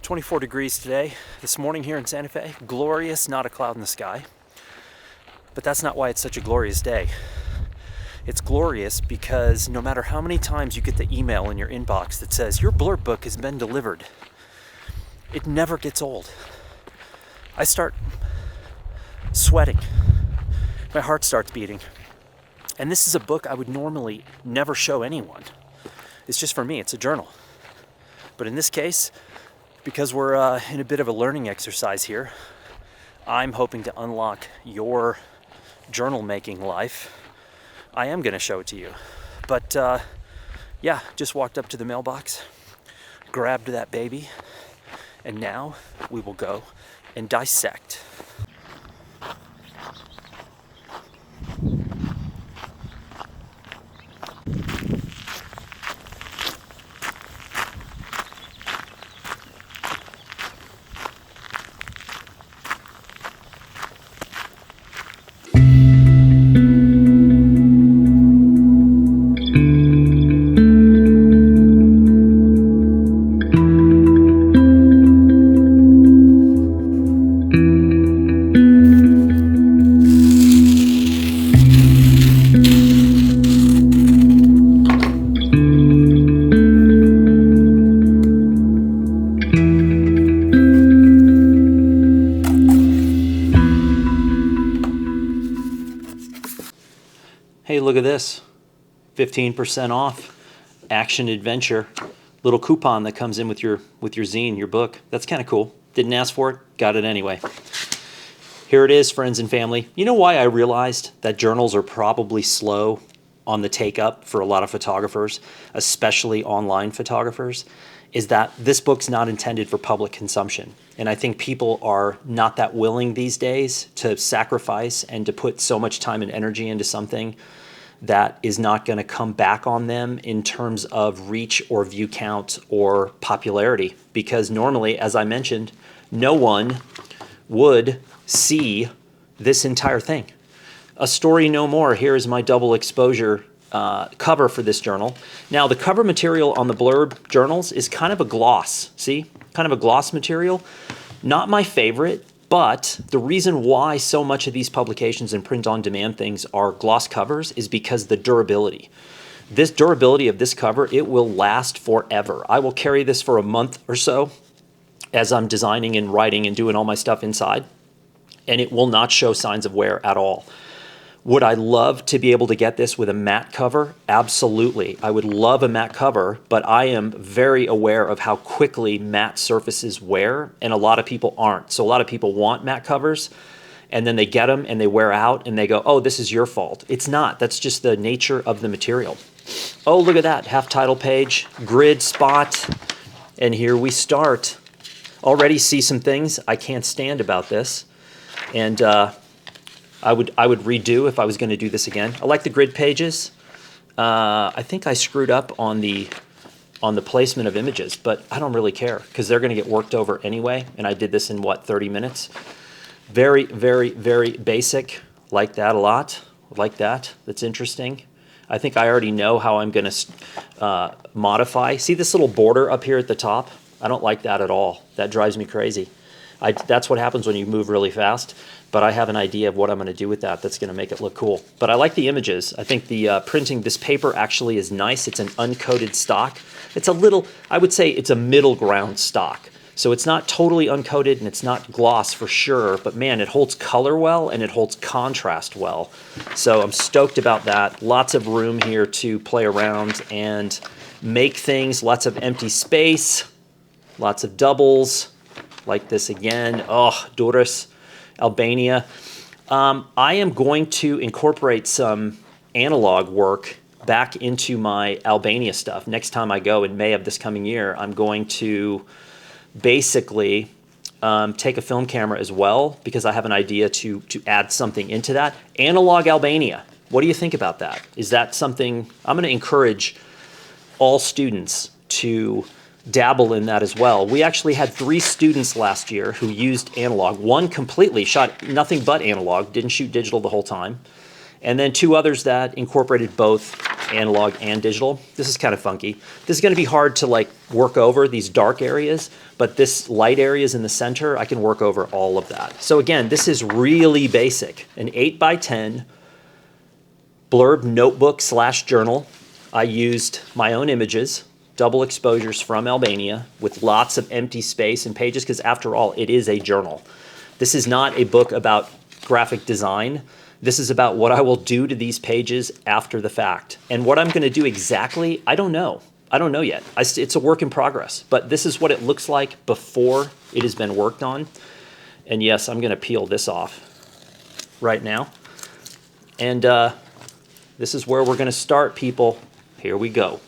"24 degrees today, this morning here in Santa Fe. Glorious, not a cloud in the sky. But that's not why it's such a glorious day. It's glorious because no matter how many times you get the email in your inbox that says, your blurb book has been delivered, it never gets old. I start sweating. My heart starts beating. And this is a book I would normally never show anyone. It's just for me, it's a journal. But in this case, because we're in a bit of a learning exercise here, I'm hoping to unlock your journal making life. I am going to show it to you. But yeah, just walked up to the mailbox, grabbed that baby, and now we will go and dissect. Hey, look at this. 15% off. Action Adventure. Little coupon that comes in with your zine, your book. That's kind of cool. Didn't ask for it, got it anyway. Here it is, friends and family. You know why I realized that journals are probably slow on the take-up for a lot of photographers, especially online photographers, is that this book's not intended for public consumption. And I think people are not that willing these days to sacrifice and to put so much time and energy into something that is not going to come back on them in terms of reach or view count or popularity. Because normally, as I mentioned, no one would see this entire thing. A Story No More. Here is my double exposure cover for this journal. Now, the cover material on the blurb journals is kind of a gloss. See? Kind of a gloss material. Not my favorite, but the reason why so much of these publications and print-on-demand things are gloss covers is because the durability. This durability of this cover, it will last forever. I will carry this for a month or so as I'm designing and writing and doing all my stuff inside, and it will not show signs of wear at all. Would I love to be able to get this with a matte cover? Absolutely. I would love a matte cover, but I am very aware of how quickly matte surfaces wear, and a lot of people aren't. So a lot of people want matte covers, and then they get them and they wear out, and they go, oh, this is your fault. It's not. That's just the nature of the material. Oh, look at that. Half title page, grid spot, and here we start. Already see some things I can't stand about this, and I would redo if I was going to do this again. I like the grid pages. I think I screwed up on the placement of images, but I don't really care because they're going to get worked over anyway, and I did this in, what, 30 minutes? Very, very, very basic. Like that a lot. Like that. That's interesting. I think I already know how I'm going to modify. See this little border up here at the top? I don't like that at all. That drives me crazy. That's what happens when you move really fast, but I have an idea of what I'm going to do with that that's going to make it look cool. But I like the images. I think the printing, this paper actually is nice. It's an uncoated stock. It's a little, I would say it's a middle ground stock. So it's not totally uncoated and it's not gloss for sure, but man, it holds color well and it holds contrast well. So I'm stoked about that. Lots of room here to play around and make things, lots of empty space, lots of doubles. Like this again. Oh, Doris, Albania. I am going to incorporate some analog work back into my Albania stuff. Next time I go in May of this coming year, I'm going to basically take a film camera as well, because I have an idea to add something into that. Analog Albania. What do you think about that? Is that something, I'm going to encourage all students to dabble in that as well. We actually had 3 students last year who used analog. One completely shot nothing but analog, didn't shoot digital the whole time. And then 2 others that incorporated both analog and digital. This is kind of funky. This is going to be hard to like work over these dark areas, but this light areas in the center, I can work over all of that. So again, this is really basic. An 8x10 blurb notebook / journal. I used my own images, double exposures from Albania with lots of empty space and pages, because after all, it is a journal. This is not a book about graphic design. This is about what I will do to these pages after the fact. And what I'm going to do exactly, I don't know. I don't know yet. It's a work in progress. But this is what it looks like before it has been worked on. And yes, I'm going to peel this off right now. And this is where we're going to start, people. Here we go.